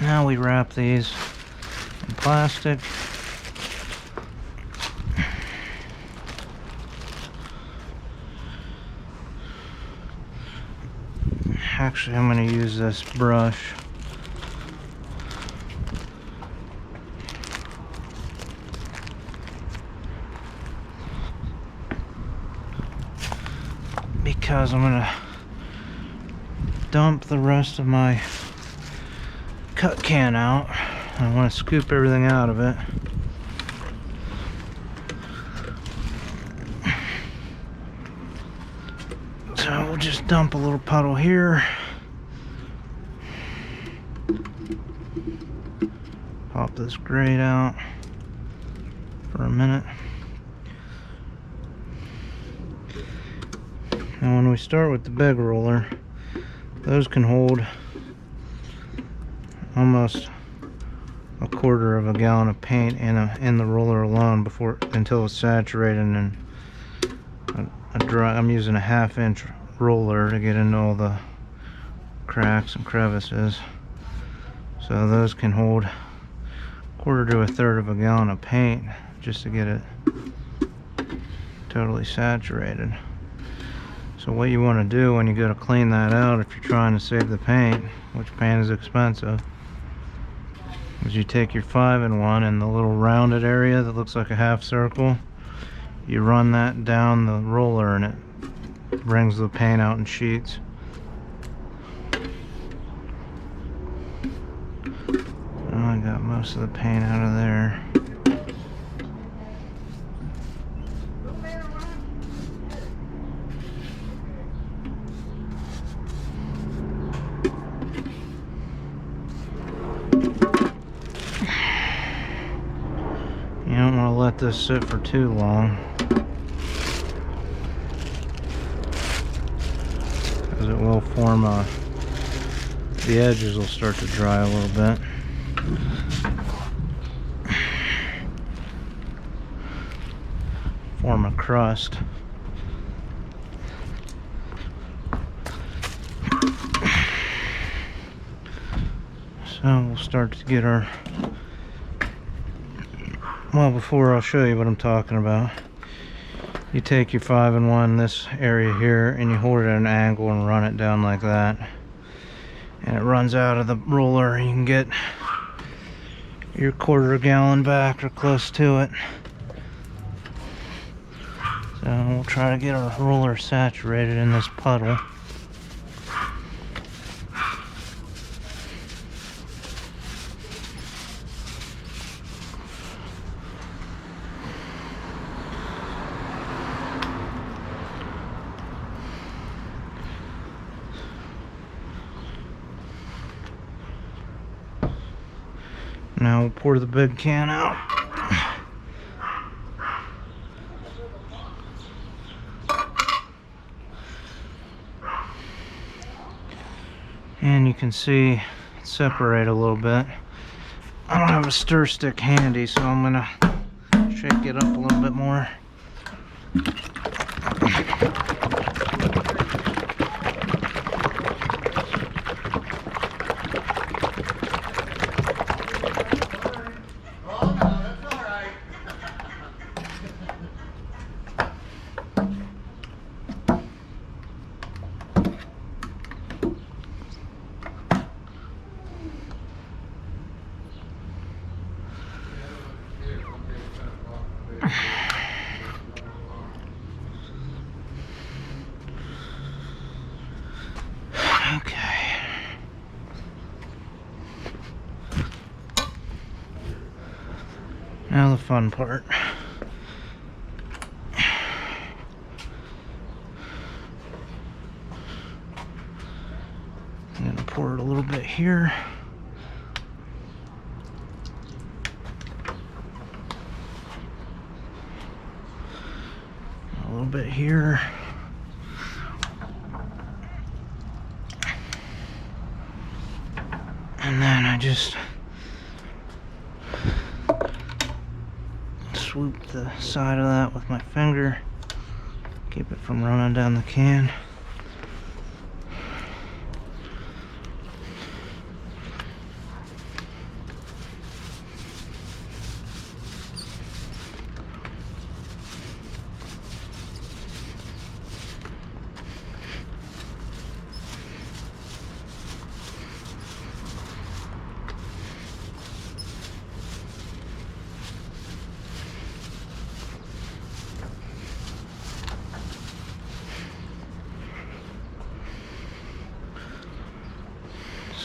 Now we wrap these in plastic. Actually, I'm going to use this brush. Because I'm going to dump the rest of my cut can out. I want to scoop everything out of it. So we'll just dump a little puddle here. Pop this grate out for a minute. And when we start with the big roller, those can hold almost a quarter of a gallon of paint in the roller alone until it's saturated. And I'm using a 1/2 inch roller to get into all the cracks and crevices. So those can hold a quarter to a third of a gallon of paint just to get it totally saturated. So what you want to do when you go to clean that out, if you're trying to save the paint, which paint is expensive, is you take your 5-in-1 and the little rounded area that looks like a half circle, you run that down the roller and it brings the paint out in sheets. I got most of the paint out of there. You don't want to let this sit for too long, because it will form the edges will start to dry a little bit. Form a crust. So we'll start to get our, well, before I'll show you what I'm talking about, you take your 5-in-1, this area here, and you hold it at an angle and run it down like that, and it runs out of the roller. You can get your quarter gallon back or close to it. So we'll try to get our roller saturated in this puddle. Now we'll pour the big can out. And you can see it separate a little bit. I don't have a stir stick handy, so I'm gonna shake it up a little bit more. Okay. Now the fun part. I'm gonna pour it a little bit here. A little bit here. And then I just swoop the side of that with my finger, keep it from running down the can.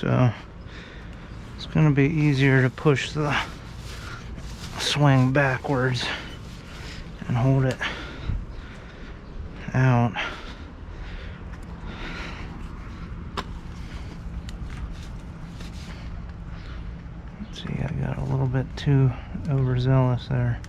so it's going to be easier to push the swing backwards and hold it out. Let's see, I got a little bit too overzealous there.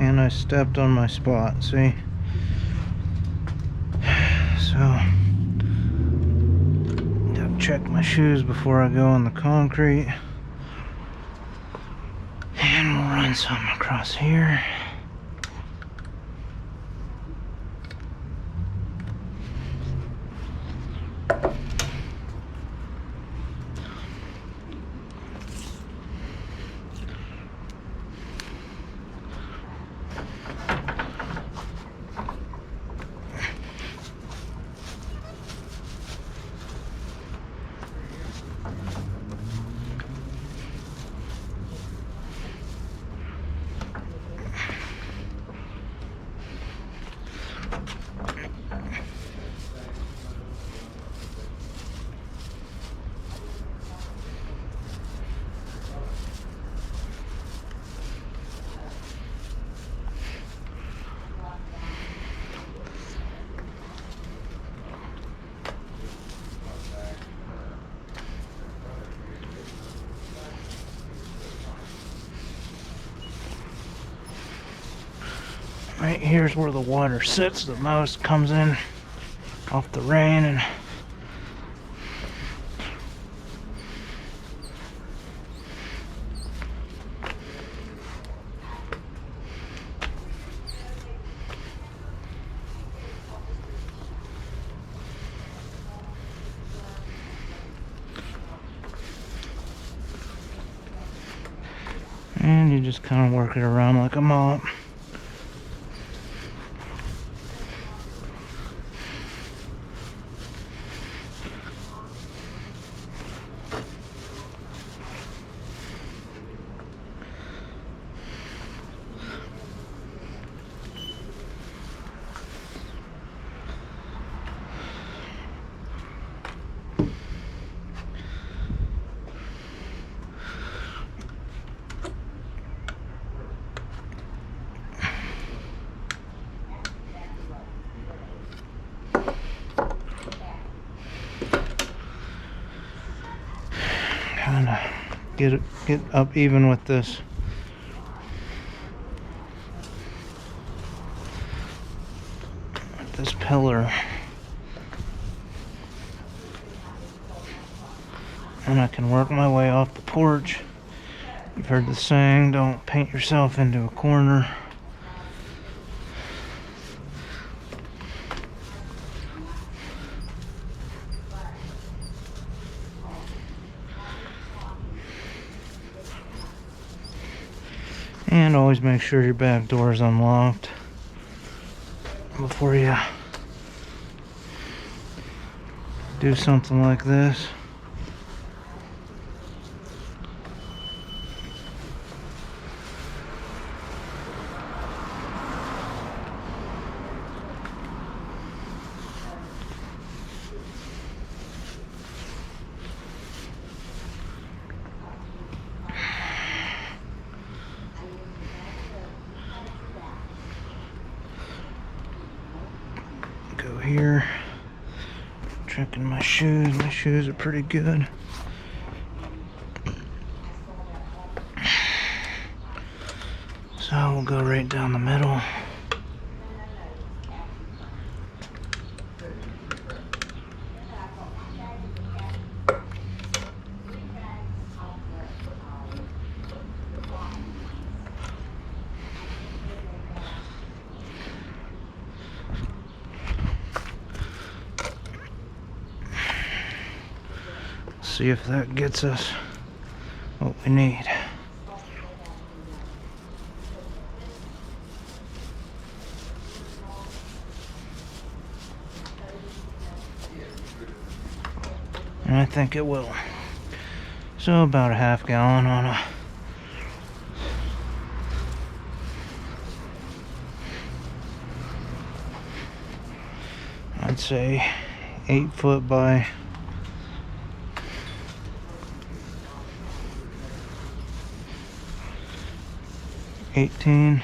And I stepped on my spot, see? So, gotta check my shoes before I go on the concrete. And we'll run some across here. Right here's where the water sits the most, comes in off the rain, and you just kind of work it around like a mop. Kind of get up even with this pillar, and I can work my way off the porch. You've heard the saying, don't paint yourself into a corner. And always make sure your back door is unlocked before you do something like this. Go here, checking my shoes. My shoes are pretty good. So we'll go right down the middle. see if that gets us what we need. And I think it will. So about a half gallon on a I'd say 8 foot by 18.